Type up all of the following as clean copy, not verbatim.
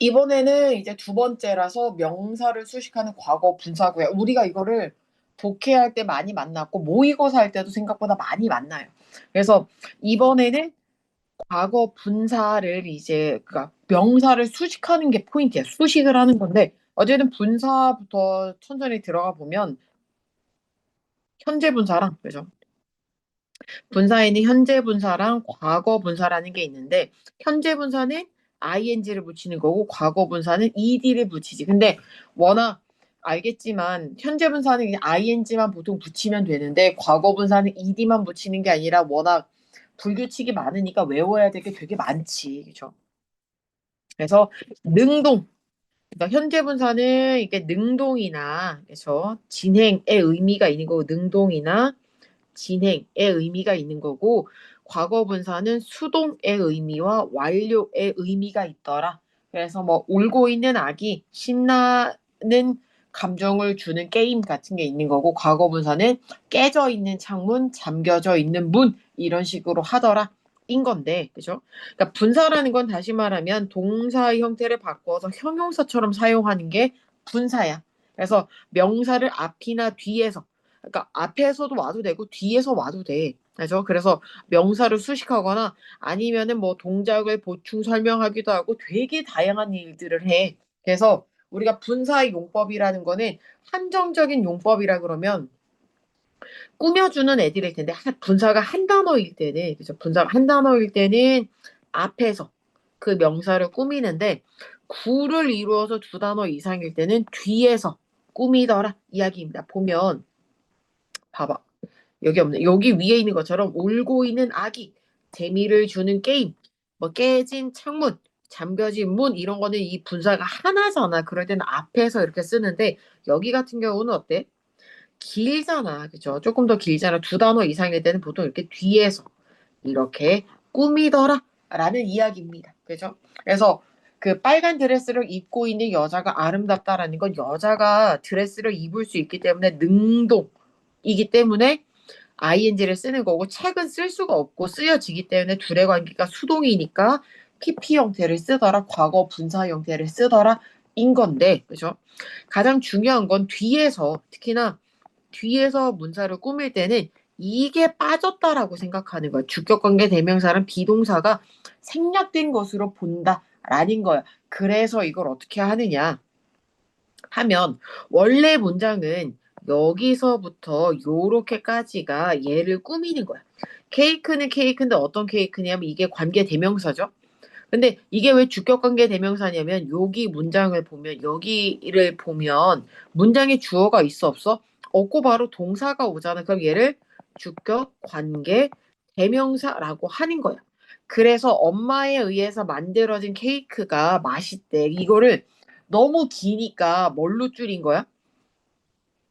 이번에는 이제 두 번째라서 명사를 수식하는 과거 분사구예요. 우리가 이거를 독해할 때 많이 만났고 모의고사 할 때도 생각보다 많이 만나요. 그래서 이번에는 과거 분사를 이제 그러니까 명사를 수식하는 게 포인트야. 수식을 하는 건데 어쨌든 분사부터 천천히 들어가 보면 현재 분사랑 그죠? 분사에는 현재 분사랑 과거 분사라는 게 있는데 현재 분사는 ing를 붙이는 거고 과거 분사는 ed를 붙이지. 근데 워낙 알겠지만 현재 분사는 그냥 ing만 보통 붙이면 되는데 과거 분사는 ed만 붙이는 게 아니라 워낙 불규칙이 많으니까 외워야 될 게 되게 많지. 그죠? 그래서 능동 그러니까 현재 분사는 이게 능동이나 그래서 진행의 의미가 있는 거고 능동이나 진행의 의미가 있는 거고 과거 분사는 수동의 의미와 완료의 의미가 있더라. 그래서 뭐 울고 있는 아기, 신나는 감정을 주는 게임 같은 게 있는 거고 과거 분사는 깨져 있는 창문, 잠겨져 있는 문 이런 식으로 하더라. 인 건데, 그죠? 그러니까 분사라는 건 다시 말하면 동사의 형태를 바꿔서 형용사처럼 사용하는 게 분사야. 그래서 명사를 앞이나 뒤에서 그러니까 앞에서도 와도 되고 뒤에서 와도 돼. 그죠? 그래서 명사를 수식하거나 아니면은 뭐 동작을 보충 설명하기도 하고 되게 다양한 일들을 해. 그래서 우리가 분사의 용법이라는 거는 한정적인 용법이라 그러면 꾸며주는 애들일 텐데 분사가 한 단어일 때는 그죠? 분사가 한 단어일 때는 앞에서 그 명사를 꾸미는데 구를 이루어서 두 단어 이상일 때는 뒤에서 꾸미더라 이야기입니다. 보면 봐봐. 여기 없네. 여기 위에 있는 것처럼 울고 있는 아기, 재미를 주는 게임, 뭐 깨진 창문, 잠겨진 문 이런 거는 이 분사가 하나잖아. 그럴 때는 앞에서 이렇게 쓰는데 여기 같은 경우는 어때? 길잖아. 그죠? 조금 더 길잖아. 두 단어 이상일 때는 보통 이렇게 뒤에서 이렇게 꾸미더라 라는 이야기입니다. 그죠? 그래서 그 빨간 드레스를 입고 있는 여자가 아름답다라는 건 여자가 드레스를 입을 수 있기 때문에 능동이기 때문에 ing를 쓰는 거고 책은 쓸 수가 없고 쓰여지기 때문에 둘의 관계가 수동이니까 PP 형태를 쓰더라 과거 분사 형태를 쓰더라 인 건데 그죠? 가장 중요한 건 뒤에서 특히나 뒤에서 문사를 꾸밀 때는 이게 빠졌다라고 생각하는 거야. 주격관계 대명사는 비동사가 생략된 것으로 본다라는 거야. 그래서 이걸 어떻게 하느냐 하면 원래 문장은 여기서부터 요렇게까지가 얘를 꾸미는 거야. 케이크는 케이크인데 어떤 케이크냐면 이게 관계 대명사죠. 근데 이게 왜 주격관계 대명사냐면 여기 문장을 보면 여기를 보면 문장에 주어가 있어 없어? 없고 바로 동사가 오잖아. 그럼 얘를 주격 관계 대명사라고 하는 거야. 그래서 엄마에 의해서 만들어진 케이크가 맛있대. 이거를 너무 기니까 뭘로 줄인 거야?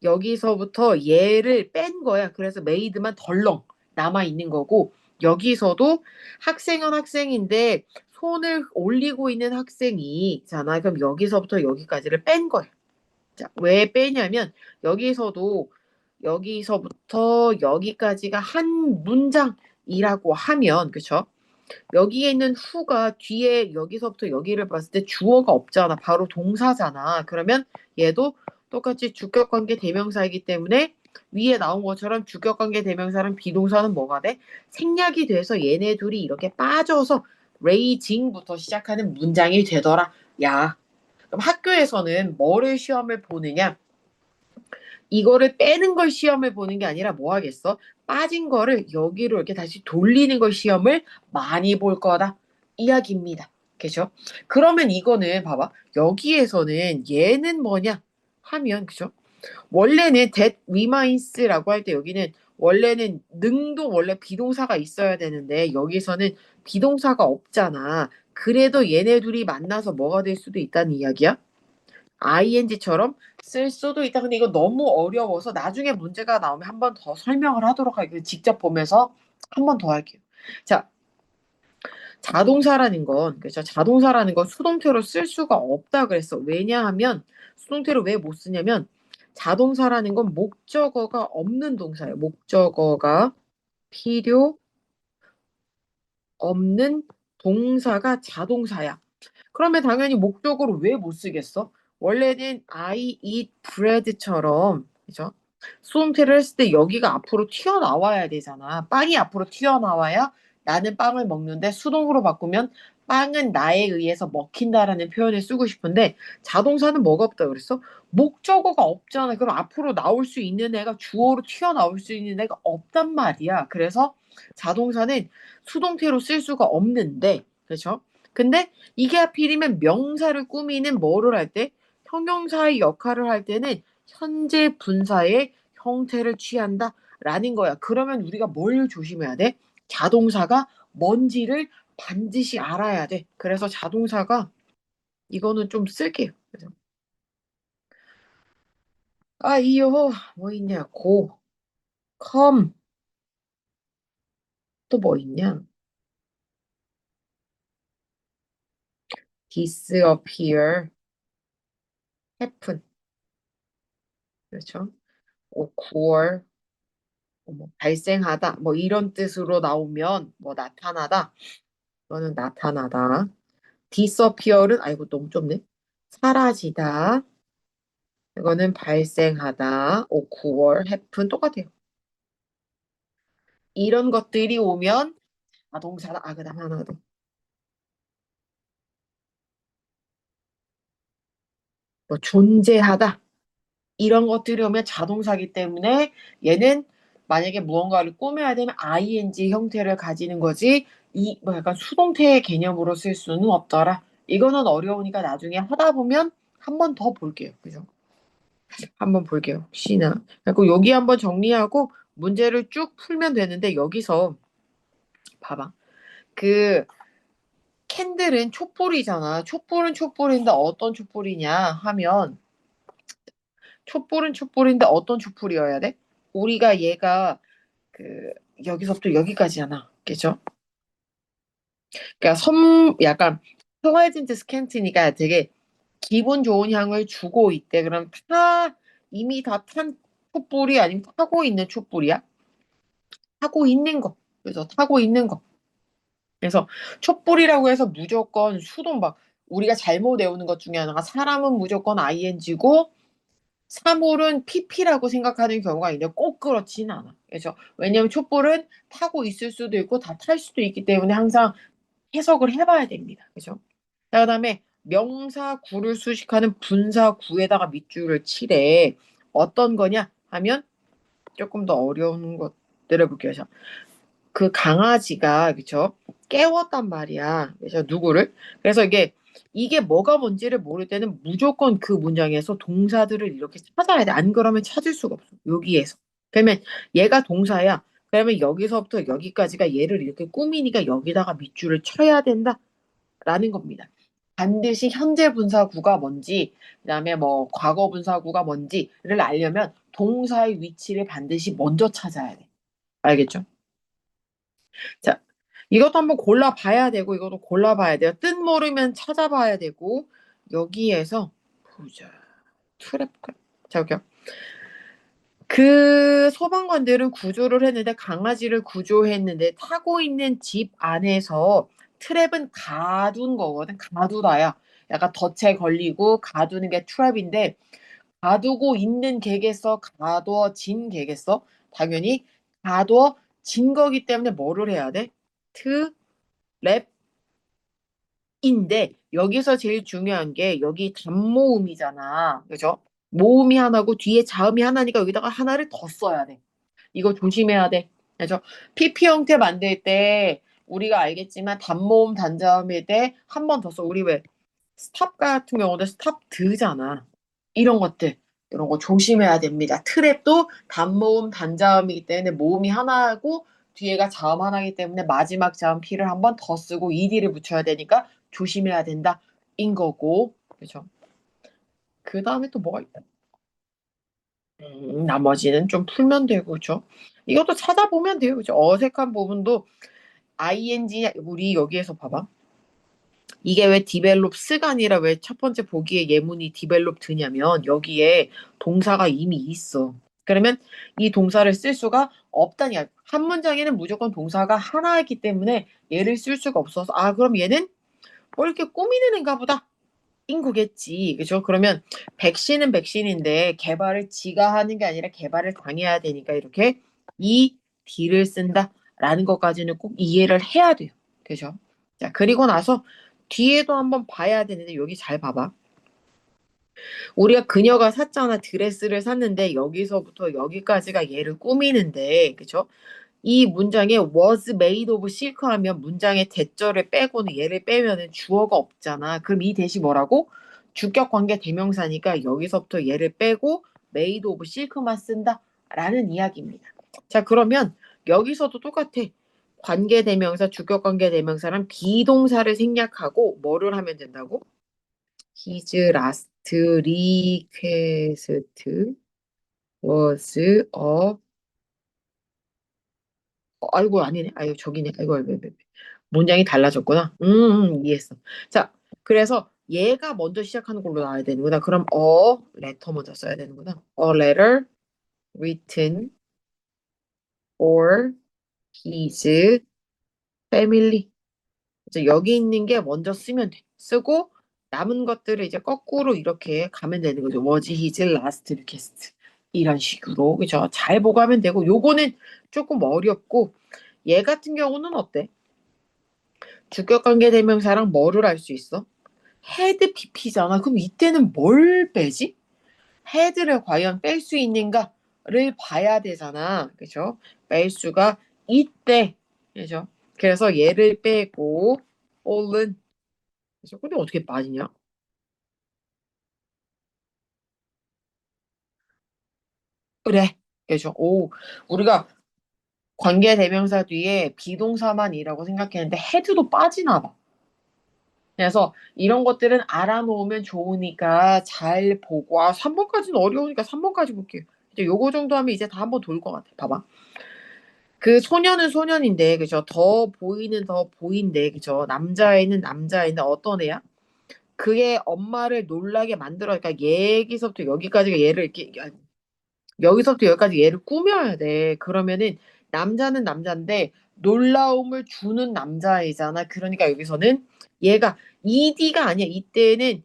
여기서부터 얘를 뺀 거야. 그래서 메이드만 덜렁 남아 있는 거고 여기서도 학생은 학생인데 손을 올리고 있는 학생이잖아. 그럼 여기서부터 여기까지를 뺀 거야. 자, 왜 빼냐면 여기서부터 여기까지가 한 문장이라고 하면 그쵸? 여기에 있는 who가 뒤에 여기서부터 여기를 봤을 때 주어가 없잖아. 바로 동사잖아. 그러면 얘도 똑같이 주격관계 대명사이기 때문에 위에 나온 것처럼 주격관계 대명사랑 비동사는 뭐가 돼? 생략이 돼서 얘네 둘이 이렇게 빠져서 raising부터 시작하는 문장이 되더라. 야, 그럼 학교에서는 뭐를 시험을 보느냐? 이거를 빼는 걸 시험을 보는 게 아니라 뭐 하겠어? 빠진 거를 여기로 이렇게 다시 돌리는 걸 시험을 많이 볼 거다. 이야기입니다. 그죠? 그러면 이거는 봐봐. 여기에서는 얘는 뭐냐? 하면 그죠? 원래는 that reminds라고 할 때 여기는 원래는 능도 원래 비동사가 있어야 되는데 여기서는 비동사가 없잖아. 그래도 얘네 둘이 만나서 뭐가 될 수도 있다는 이야기야? ing처럼 쓸 수도 있다. 근데 이거 너무 어려워서 나중에 문제가 나오면 한 번 더 설명을 하도록 할게요. 직접 보면서 한 번 더 할게요. 자, 자동사라는 건, 그죠? 자동사라는 건 수동태로 쓸 수가 없다 그랬어. 왜냐하면 수동태로 왜 못 쓰냐면 자동사라는 건 목적어가 없는 동사예요. 목적어가 필요 없는 동사가 자동사야. 그러면 당연히 목적으로 왜 못 쓰겠어? 원래는 I eat bread처럼, 그죠? 수동태를 했을 때 여기가 앞으로 튀어나와야 되잖아. 빵이 앞으로 튀어나와야 나는 빵을 먹는데 수동으로 바꾸면 빵은 나에 의해서 먹힌다라는 표현을 쓰고 싶은데 자동사는 뭐가 없다 그랬어? 목적어가 없잖아. 그럼 앞으로 나올 수 있는 애가 주어로 튀어나올 수 있는 애가 없단 말이야. 그래서 자동사는 수동태로 쓸 수가 없는데, 그렇죠? 근데 이게 하필이면 명사를 꾸미는 뭐를 할 때? 형용사의 역할을 할 때는 현재 분사의 형태를 취한다라는 거야. 그러면 우리가 뭘 조심해야 돼? 자동사가 뭔지를 반드시 알아야 돼. 그래서 자동사가 이거는 좀 쓸게요. 그래서 이요 뭐 있냐? 고, come 또 뭐 있냐? disappear, happen, 그렇죠? occur, 뭐 발생하다, 뭐 이런 뜻으로 나오면 뭐 나타나다, 이거는 나타나다. disappear은 아이고 너무 좁네. 사라지다. 이거는 발생하다. occur, happen 똑같아요. 이런 것들이 오면 자동사다. 그다음 하나 더. 뭐 존재하다. 이런 것들이 오면 자동사기 때문에 얘는 만약에 무언가를 꾸며야 되면 ing 형태를 가지는 거지 이 뭐 약간 수동태의 개념으로 쓸 수는 없더라. 이거는 어려우니까 나중에 하다 보면 한 번 더 볼게요. 그죠? 한번 볼게요. 혹시나. 그리고 여기 한번 정리하고 문제를 쭉 풀면 되는데 여기서 봐봐. 그 캔들은 촛불이잖아. 촛불은 촛불인데 어떤 촛불이냐 하면 촛불은 촛불인데 어떤 촛불이어야 돼? 우리가 얘가 그 여기서부터 여기까지잖아. 그죠? 그러니까 약간 플레젠트 스캔트니까 되게 기분 좋은 향을 주고 있대. 그럼 이미 다 탄 촛불이 아니면 타고 있는 촛불이야? 타고 있는 거. 그래서 타고 있는 거. 그래서 촛불이라고 해서 무조건 수동 막 우리가 잘못 외우는 것 중에 하나가 사람은 무조건 ing고 사물은 pp라고 생각하는 경우가 있는데 꼭 그렇지는 않아. 그래서 왜냐하면 촛불은 타고 있을 수도 있고 다 탈 수도 있기 때문에 항상 해석을 해봐야 됩니다. 그죠? 자, 그다음에 명사 구를 수식하는 분사 구에다가 밑줄을 칠해. 어떤 거냐 하면 조금 더 어려운 것들을 볼게요. 그 강아지가 그쵸? 깨웠단 말이야. 그래서 누구를? 그래서 이게 뭐가 뭔지를 모를 때는 무조건 그 문장에서 동사들을 이렇게 찾아야 돼. 안 그러면 찾을 수가 없어. 여기에서. 그러면 얘가 동사야. 그러면 여기서부터 여기까지가 얘를 이렇게 꾸미니까 여기다가 밑줄을 쳐야 된다라는 겁니다. 반드시 현재 분사구가 뭔지, 그다음에 뭐 과거 분사구가 뭔지를 알려면 동사의 위치를 반드시 먼저 찾아야 돼. 알겠죠? 자, 이것도 한번 골라봐야 되고, 이것도 골라봐야 돼요. 뜻 모르면 찾아봐야 되고, 여기에서, 보자. 트랩, 자, 여기요. 그 소방관들은 구조를 했는데, 강아지를 구조했는데, 타고 있는 집 안에서 트랩은 가둔 거거든. 가두다야. 약간 덫에 걸리고 가두는 게 트랩인데, 가두고 있는 개겠어? 가둬진 개겠어? 당연히 가둬진 거기 때문에 뭐를 해야 돼? 트랩인데 여기서 제일 중요한 게 여기 단모음이잖아. 그죠? 모음이 하나고 뒤에 자음이 하나니까 여기다가 하나를 더 써야 돼. 이거 조심해야 돼. 그죠? PP 형태 만들 때 우리가 알겠지만 단모음 단자음일 때 한 번 더 써. 우리 왜 스탑 같은 경우도 스탑드잖아. 이런 것들, 이런 거 조심해야 됩니다. 트랩도 단모음, 단자음이기 때문에 모음이 하나고 뒤에가 자음 하나이기 때문에 마지막 자음 P를 한 번 더 쓰고 ED를 붙여야 되니까 조심해야 된다. 인 거고. 그죠? 그 다음에 또 뭐가 있다. 나머지는 좀 풀면 되고, 그죠? 이것도 찾아보면 돼요. 그죠? 어색한 부분도 ing, 우리 여기에서 봐봐. 이게 왜 디벨롭스가 아니라 왜 첫 번째 보기에 예문이 디벨롭드냐면 여기에 동사가 이미 있어. 그러면 이 동사를 쓸 수가 없다니야. 한 문장에는 무조건 동사가 하나이기 때문에 얘를 쓸 수가 없어서 그럼 얘는 이렇게 꾸미는 애인가 보다. 인 거겠지. 그죠? 그러면 백신은 백신인데 개발을 지가 하는 게 아니라 개발을 당해야 되니까 이렇게 이 D를 쓴다라는 것까지는 꼭 이해를 해야 돼요. 그죠? 자, 그리고 나서 뒤에도 한번 봐야 되는데 여기 잘 봐봐. 우리가 그녀가 샀잖아. 드레스를 샀는데 여기서부터 여기까지가 얘를 꾸미는데 그죠? 이 문장에 was made of silk 하면 문장의 대절을 빼고는 얘를 빼면은 주어가 없잖아. 그럼 이 대시 뭐라고? 주격 관계 대명사니까 여기서부터 얘를 빼고 made of silk만 쓴다라는 이야기입니다. 자, 그러면 여기서도 똑같아. 관계 대명사, 주격 관계 대명사랑 비동사를 생략하고 뭐를 하면 된다고? His last request was a 아이고 아니네. 아이고 저기네. 아이고. 문장이 달라졌구나. 이해했어. 자, 그래서 얘가 먼저 시작하는 걸로 나와야 되는구나. 그럼 letter 먼저 써야 되는구나. A letter written for his family. 이제 여기 있는 게 먼저 쓰면 돼. 쓰고 남은 것들을 이제 거꾸로 이렇게 가면 되는 거죠. Was his last request. 이런 식으로. 그죠? 잘 보고 하면 되고 요거는 조금 어렵고 얘 같은 경우는 어때? 주격관계 대명사랑 뭐를 할 수 있어? 헤드 PP잖아. 그럼 이때는 뭘 빼지? 헤드를 과연 뺄 수 있는가를 봐야 되잖아. 그죠? 뺄 수가 있대. 그죠? 그래서 얘를 빼고 all은 그죠? 근데 어떻게 빠지냐? 그래. 그죠? 우리가 관계 대명사 뒤에 비동사만이라고 생각했는데 헤드도 빠지나 봐. 그래서 이런 것들은 알아놓으면 좋으니까 잘 보고 3번까지는 어려우니까 3번까지 볼게요. 이제 요거 정도 하면 이제 다 한번 돌 것 같아. 봐봐. 그 소년은 소년인데 그죠? 더 보이는 더 보인데 그죠? 남자애는 남자애인데 어떤 애야? 그의 엄마를 놀라게 만들어 그러니까 여기서부터 여기까지가 얘를 이렇게 여기서부터 여기까지 얘를 꾸며야 돼. 그러면은 남자는 남자인데 놀라움을 주는 남자애잖아. 그러니까 여기서는 얘가 ed가 아니야. 이때는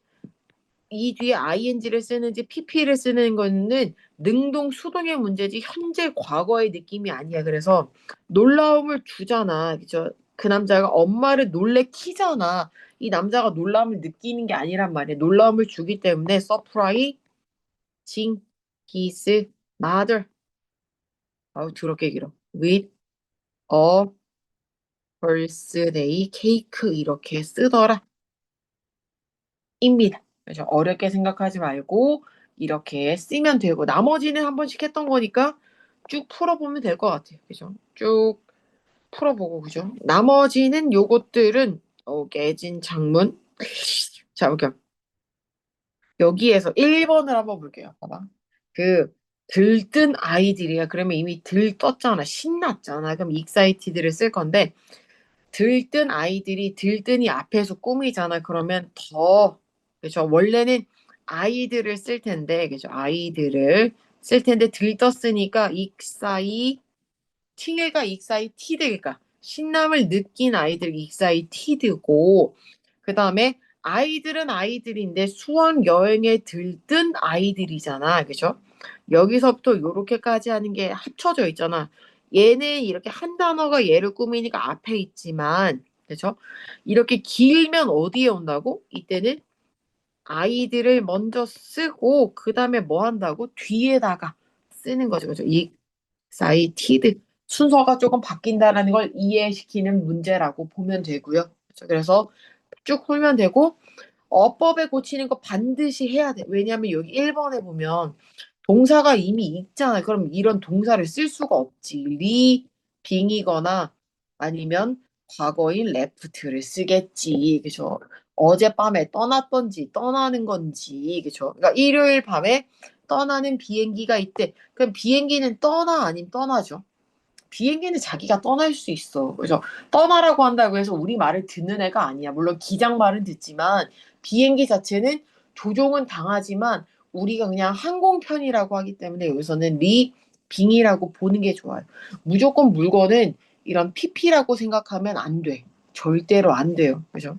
이 뒤에 ing를 쓰는지 pp를 쓰는 거는 능동 수동의 문제지 현재 과거의 느낌이 아니야. 그래서 놀라움을 주잖아. 그죠? 그 남자가 엄마를 놀래키잖아. 이 남자가 놀라움을 느끼는 게 아니란 말이야. 놀라움을 주기 때문에 surprising his mother. 아우 더럽게 길어. with a birthday cake 이렇게 쓰더라. 입니다. 그래서 어렵게 생각하지 말고 이렇게 쓰면 되고 나머지는 한 번씩 했던 거니까 쭉 풀어보면 될 것 같아요. 그죠? 쭉 풀어보고 그죠? 나머지는 요것들은 깨진 창문. 자, 볼게요. 여기에서 1번을 한번 볼게요. 봐봐. 그 들뜬 아이들이야. 그러면 이미 들떴잖아. 신났잖아. 그럼 excited를 쓸 건데 들뜬 아이들이 들뜬이 앞에서 꾸미잖아. 그러면 더 그죠? 원래는 아이들을 쓸 텐데 그죠? 아이들을 쓸 텐데 들떴으니까 팅일까 익사이티드일까? 신남을 느낀 아이들 익사이티드고 그다음에 아이들은 아이들인데 수학 여행에 들뜬 아이들이잖아. 그죠? 여기서부터 요렇게까지 하는 게 합쳐져 있잖아. 얘는 이렇게 한 단어가 얘를 꾸미니까 앞에 있지만 그죠? 이렇게 길면 어디에 온다고? 이때는 아이들을 먼저 쓰고 그다음에 뭐 한다고? 뒤에다가 쓰는 거죠. 그죠? excited 순서가 조금 바뀐다라는 걸 이해시키는 문제라고 보면 되고요. 그래서 쭉 풀면 되고 어법에 고치는 거 반드시 해야 돼. 왜냐하면 여기 1번에 보면 동사가 이미 있잖아. 그럼 이런 동사를 쓸 수가 없지. 빙이거나 아니면 과거인 left를 쓰겠지. 그죠? 어젯밤에 떠났던지 떠나는 건지. 그죠? 그러니까 일요일 밤에 떠나는 비행기가 있대. 그럼 비행기는 떠나 아니면 떠나죠? 비행기는 자기가 떠날 수 있어. 그래서 떠나라고 한다고 해서 우리 말을 듣는 애가 아니야. 물론 기장 말은 듣지만 비행기 자체는 조종은 당하지만 우리가 그냥 항공편이라고 하기 때문에 여기서는 빙이라고 보는 게 좋아요. 무조건 물건은 이런 PP라고 생각하면 안 돼. 절대로 안 돼요. 그죠?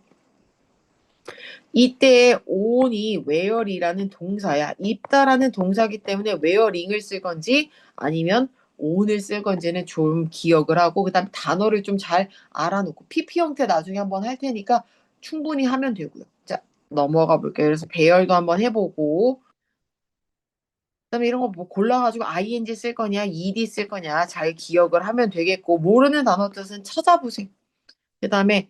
이때 on이 where이라는 동사야. 입다라는 동사기 때문에 whereing을 쓸 건지 아니면 on을 쓸 건지는 좀 기억을 하고 그다음에 단어를 좀 잘 알아놓고 PP 형태 나중에 한번 할 테니까 충분히 하면 되고요. 자, 넘어가 볼게요. 그래서 배열도 한번 해보고 그다음에 이런 거 뭐 골라가지고 ing 쓸 거냐, ed 쓸 거냐 잘 기억을 하면 되겠고 모르는 단어 뜻은 찾아보세요. 그다음에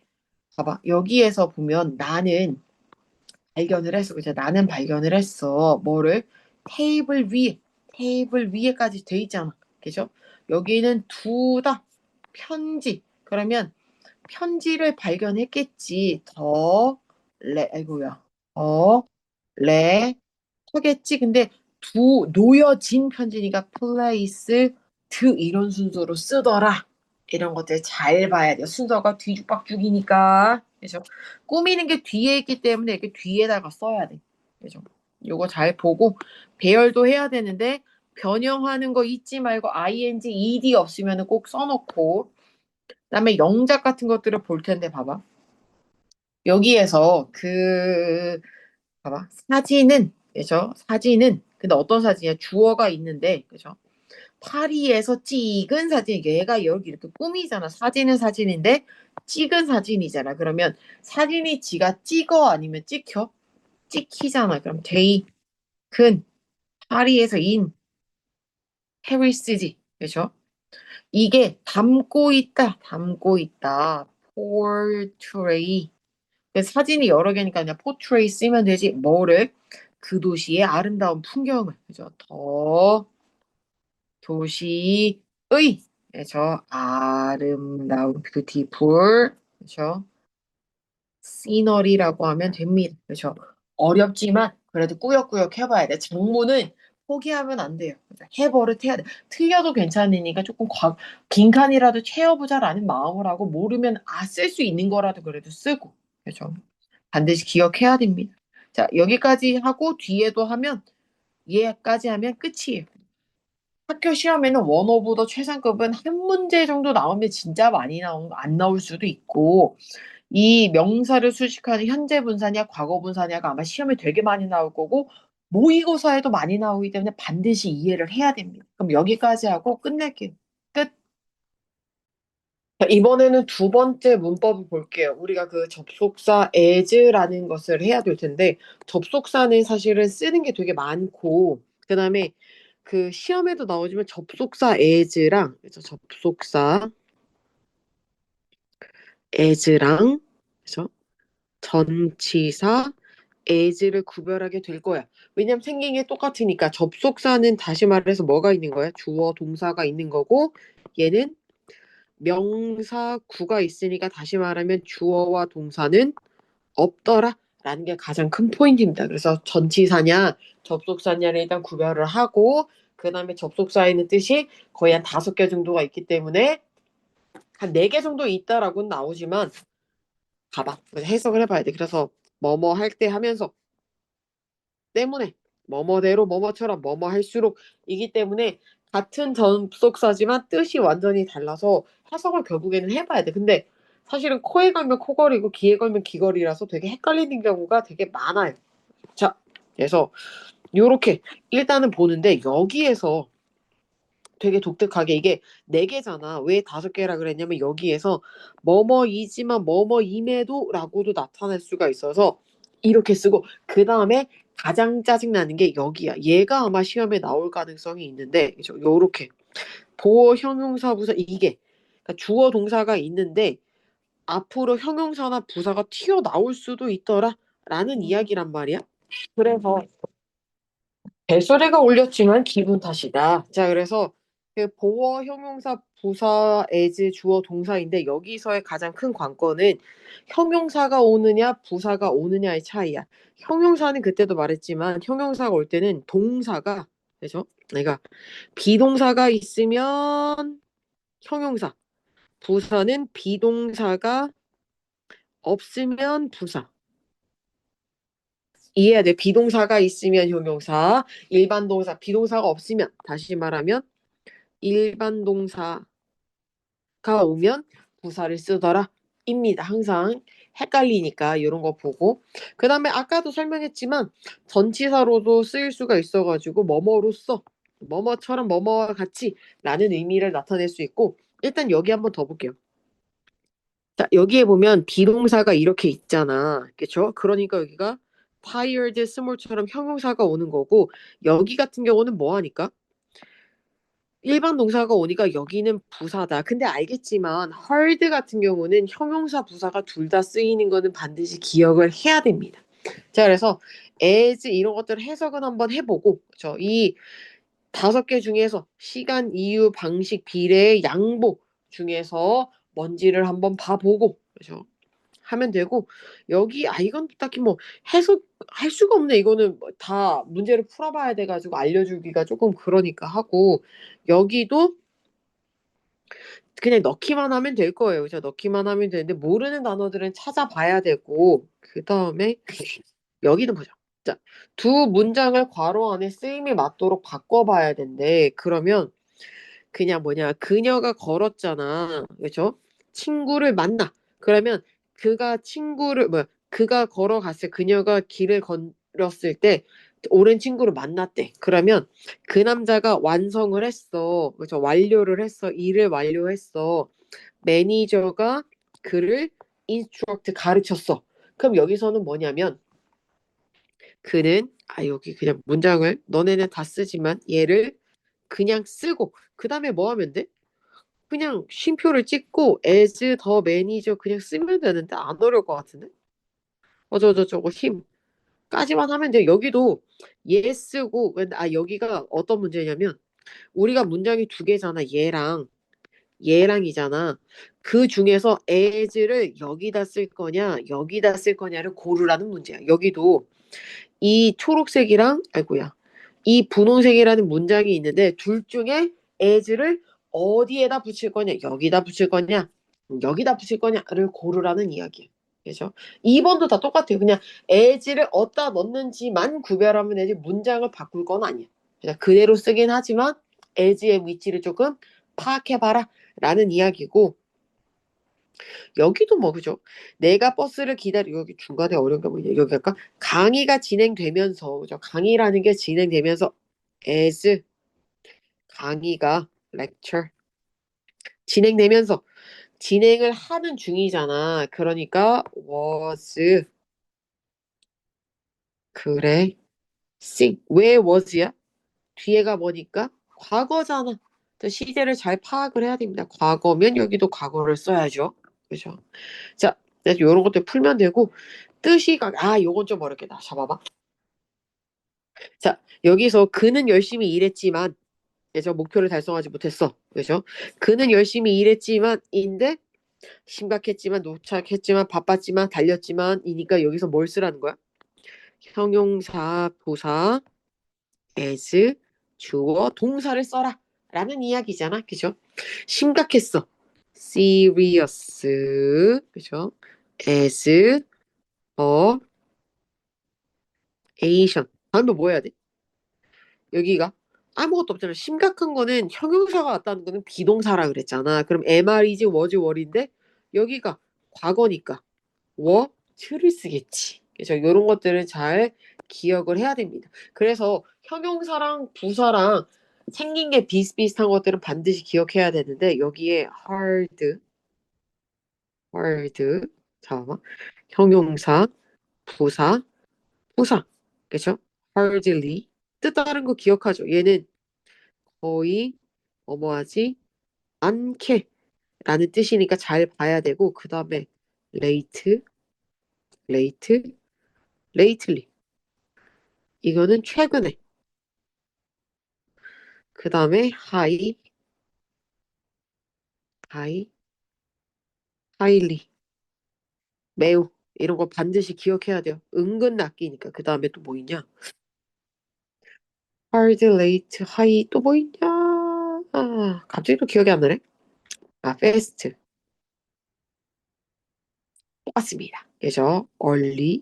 봐봐. 여기에서 보면 나는 발견을 했어. 그죠? 나는 발견을 했어. 뭐를? 테이블 위에, 테이블 위에까지 돼 있잖아. 그죠? 여기는 두다. 편지. 그러면 편지를 발견했겠지. 아이고야. 하겠지. 근데 놓여진 편지니까 place, 이런 순서로 쓰더라. 이런 것들 잘 봐야 돼요. 순서가 뒤죽박죽이니까. 그죠? 꾸미는 게 뒤에 있기 때문에 이렇게 뒤에다가 써야 돼. 그죠? 요거 잘 보고 배열도 해야 되는데 변형하는 거 잊지 말고 ing, ed 없으면 꼭 써놓고 그다음에 영작 같은 것들을 볼 텐데 봐봐. 여기에서 봐봐. 사진은, 그죠? 사진은, 근데 어떤 사진이야? 주어가 있는데, 그죠? 파리에서 찍은 사진, 얘가 여기 이렇게 꾸미잖아. 사진은 사진인데, 찍은 사진이잖아. 그러면 사진이 지가 찍어 아니면 찍혀? 찍히잖아. 그럼 근, 파리에서 페리스지. 그죠? 이게 담고 있다. portray. 사진이 여러 개니까 그냥 portray 쓰면 되지. 뭐를? 그 도시의 아름다운 풍경을. 그죠? 도시의, 그죠? 아름다운 beautiful, 그죠? 시너리라고 하면 됩니다. 그죠? 어렵지만 그래도 꾸역꾸역 해봐야 돼. 장문은 포기하면 안 돼요. 해버릇 해야 돼. 틀려도 괜찮으니까 조금 빈칸이라도 채워보자라는 마음을 하고 모르면 쓸 수 있는 거라도 그래도 쓰고. 그죠? 반드시 기억해야 됩니다. 자, 여기까지 하고 뒤에도 하면 얘까지 하면 끝이에요. 학교 시험에는 원 오브 더 최상급은 한 문제 정도 나오면 진짜 많이 안 나올 수도 있고 이 명사를 수식하는 현재 분사냐 과거 분사냐가 아마 시험에 되게 많이 나올 거고 모의고사에도 많이 나오기 때문에 반드시 이해를 해야 됩니다. 그럼 여기까지 하고 끝낼게요. 끝. 자, 이번에는 두 번째 문법을 볼게요. 우리가 그 접속사 as라는 것을 해야 될 텐데 접속사는 사실은 쓰는 게 되게 많고 그다음에 그 시험에도 나오지만 접속사 as랑 그래서 접속사 as랑 그래서 전치사 as를 구별하게 될 거야. 왜냐면 생긴 게 똑같으니까 접속사는 다시 말해서 뭐가 있는 거야? 주어 동사가 있는 거고 얘는 명사 구가 있으니까 다시 말하면 주어와 동사는 없더라 라는 게 가장 큰 포인트입니다. 그래서 전치사냐 접속사냐를 일단 구별을 하고 그 다음에 접속사에 있는 뜻이 거의 한 5개 정도가 있기 때문에 한 4개 정도 있다라고는 나오지만 봐봐. 해석을 해봐야 돼. 그래서 뭐뭐 할 때 하면서 때문에 뭐뭐대로 뭐뭐처럼 뭐뭐 할수록 이기 때문에 같은 접속사지만 뜻이 완전히 달라서 해석을 결국에는 해봐야 돼. 근데 사실은 코에 걸면 코걸이고 귀에 걸면 귀걸이라서 되게 헷갈리는 경우가 되게 많아요. 자, 그래서 요렇게 일단은 보는데 여기에서 되게 독특하게 이게 4개잖아. 왜 5개라 그랬냐면 여기에서 뭐뭐이지만 뭐뭐임에도 라고도 나타낼 수가 있어서 이렇게 쓰고 그 다음에 가장 짜증나는 게 여기야. 얘가 아마 시험에 나올 가능성이 있는데 요렇게 보어 형용사 부사 이게 그러니까 주어 동사가 있는데 앞으로 형용사나 부사가 튀어나올 수도 있더라 라는 이야기란 말이야. 그래서 벨소리가 울렸지만 기분 탓이다. 자, 그래서 그 보어 형용사 부사 as 주어 동사인데 여기서의 가장 큰 관건은 형용사가 오느냐 부사가 오느냐의 차이야. 형용사는 그때도 말했지만 형용사가 올 때는 동사가 그죠? 그러니까 비동사가 있으면 형용사, 부사는 비동사가 없으면 부사. 이해해야 돼. 비동사가 있으면 형용사, 일반 동사, 비동사가 없으면 다시 말하면 일반 동사가 오면 부사를 쓰더라 입니다. 항상 헷갈리니까 이런 거 보고 그 다음에 아까도 설명했지만 전치사로도 쓰일 수가 있어가지고 뭐뭐로써 뭐뭐처럼 뭐뭐와 같이 라는 의미를 나타낼 수 있고 일단 여기 한번 더 볼게요. 자, 여기에 보면 비동사가 이렇게 있잖아. 그쵸? 그러니까 여기가 tired, small처럼 형용사가 오는 거고 여기 같은 경우는 뭐 하니까? 일반 동사가 오니까 여기는 부사다. 근데 알겠지만 hard 같은 경우는 형용사 부사가 둘 다 쓰이는 거는 반드시 기억을 해야 됩니다. 자, 그래서 as 이런 것들을 해석은 한번 해보고 그쵸? 이 5개 중에서 시간, 이유, 방식, 비례, 양보 중에서 뭔지를 한번 봐보고 그죠? 하면 되고 여기 이건 딱히 뭐 해석할 수가 없네. 이거는 뭐다 문제를 풀어봐야 돼가지고 알려주기가 조금 그러니까 하고 여기도 그냥 넣기만 하면 될 거예요. 그죠? 넣기만 하면 되는데 모르는 단어들은 찾아봐야 되고 그 다음에 여기는 보자. 자, 두 문장을 괄호 안에 쓰임이 맞도록 바꿔봐야 된대. 그러면 그냥 뭐냐 그녀가 걸었잖아. 그렇죠? 친구를 만나. 그러면 그가 걸어갔을 그녀가 길을 걸었을 때 오랜 친구를 만났대. 그러면 그 남자가 완성을 했어. 그렇죠? 완료를 했어. 일을 완료했어. 매니저가 그를 인스트럭트 가르쳤어. 그럼 여기서는 뭐냐면 그는 여기 그냥 문장을 너네는 다 쓰지만 얘를 그냥 쓰고 그 다음에 뭐 하면 돼? 그냥 쉼표를 찍고 as 더 매니저 그냥 쓰면 되는데 안 어려울 것 같은데? 저거 힘까지만 하면 돼. 여기도 얘 쓰고 여기가 어떤 문제냐면 우리가 문장이 두 개잖아. 얘랑이잖아. 그 중에서 as를 여기다 쓸 거냐 여기다 쓸 거냐를 고르라는 문제야. 여기도 이 초록색이랑 아이고야 이 분홍색이라는 문장이 있는데 둘 중에 as를 어디에다 붙일 거냐 여기다 붙일 거냐 여기다 붙일 거냐를 고르라는 이야기예요. 그죠? 2번도 다 똑같아요. 그냥 as를 어디다 넣는지만 구별하면 되지 문장을 바꿀 건 아니야. 그냥 그대로 쓰긴 하지만 as의 위치를 조금 파악해봐라 라는 이야기고 여기도 뭐 그죠? 내가 버스를 여기 중간에 어려운 게 뭐냐? 여기 할까? 강의가 진행되면서 그죠? 강의라는 게 진행되면서 as 강의가 lecture 진행되면서 진행을 하는 중이잖아. 그러니까 was 그래 sing 왜 was야? 뒤에가 뭐니까 과거잖아. 또 시제를 잘 파악을 해야 됩니다. 과거면 여기도 과거를 써야죠. 그죠? 자, 이런 것들 풀면 되고 뜻이 요건 좀 어렵겠다. 잡아봐. 자, 여기서 그는 열심히 일했지만 그죠? 목표를 달성하지 못했어. 그죠? 그는 열심히 일했지만인데 심각했지만 노력했지만 바빴지만 달렸지만 이니까 여기서 뭘 쓰라는 거야? 형용사, 부사, as, 주어, 동사를 써라 라는 이야기잖아. 그죠? 심각했어. serious. 그죠? as, Asian. 다음에 뭐 해야 돼? 여기가 아무것도 없잖아. 심각한 거는 형용사가 왔다는 거는 비동사라 그랬잖아. 그럼 MR이지 was were인데 여기가 과거니까 were를 쓰겠지. 그래서 이런 것들을 잘 기억을 해야 됩니다. 그래서 형용사랑 부사랑 생긴 게 비슷비슷한 것들은 반드시 기억해야 되는데 여기에 hard 잠깐만 형용사 부사 그쵸? hardly 뜻 다른 거 기억하죠. 얘는 거의 뭐뭐하지 않게 라는 뜻이니까 잘 봐야 되고 그 다음에 late, late, lately 이거는 최근에 그 다음에 high, highly 매우 이런 거 반드시 기억해야 돼요. 은근 낚이니까 그 다음에 또 뭐 있냐 hard, late, high 또 뭐 있냐 갑자기 또 기억이 안 나네. fast 똑같습니다. 그죠? early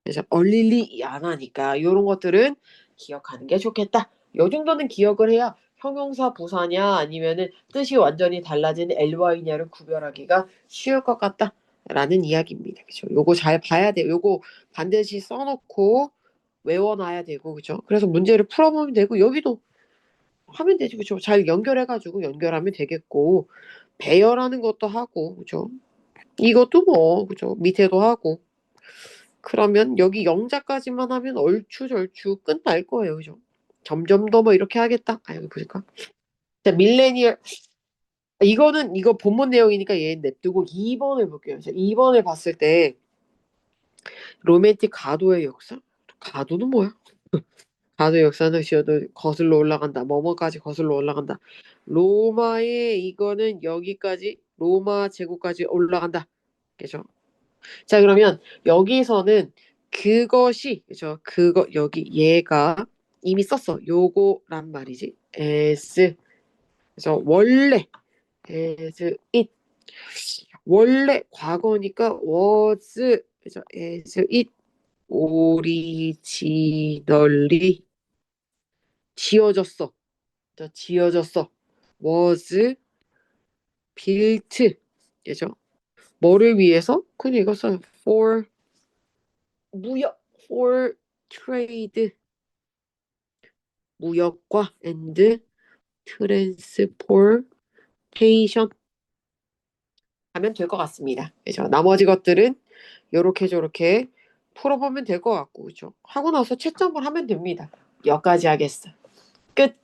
그래서 얼릴리 안 하니까 이런 것들은 기억하는 게 좋겠다. 요 정도는 기억을 해야 형용사 부사냐 아니면은 뜻이 완전히 달라진 LY냐를 구별하기가 쉬울 것 같다라는 이야기입니다. 그죠? 요거 잘 봐야 돼요. 요거 반드시 써놓고 외워놔야 되고, 그죠? 그래서 문제를 풀어보면 되고, 여기도 하면 되지, 그죠? 잘 연결해가지고 연결하면 되겠고, 배열하는 것도 하고, 그죠? 이것도 뭐, 그죠? 밑에도 하고. 그러면 여기 영자까지만 하면 얼추절추 끝날 거예요, 그죠? 점점 더 뭐 이렇게 하겠다. 아, 여기 보실까? 자, 밀레니얼. 이거는, 이거 본문 내용이니까 얘 냅두고 2번을 볼게요. 자, 2번을 봤을 때, 로맨틱 가도의 역사? 가도는 뭐야? 가도 역사는 지어도 거슬러 올라간다. 뭐뭐까지 거슬러 올라간다. 로마의 이거는 여기까지 로마 제국까지 올라간다. 그죠? 자, 그러면 여기서는 그것이 그죠? 그거 여기 얘가 이미 썼어. 요거란 말이지. as 그래서 원래 as it 원래 과거니까 was 그죠? as it originally 지어졌어. 지어졌어. was built. 그죠? 뭐를 위해서? 그냥 이거 써요. for 무역, for trade. 무역과 and transportation 하면 될 것 같습니다. 그죠? 나머지 것들은 요렇게 저렇게 풀어보면 될 것 같고, 그죠? 하고 나서 채점을 하면 됩니다. 여기까지 하겠어. 끝.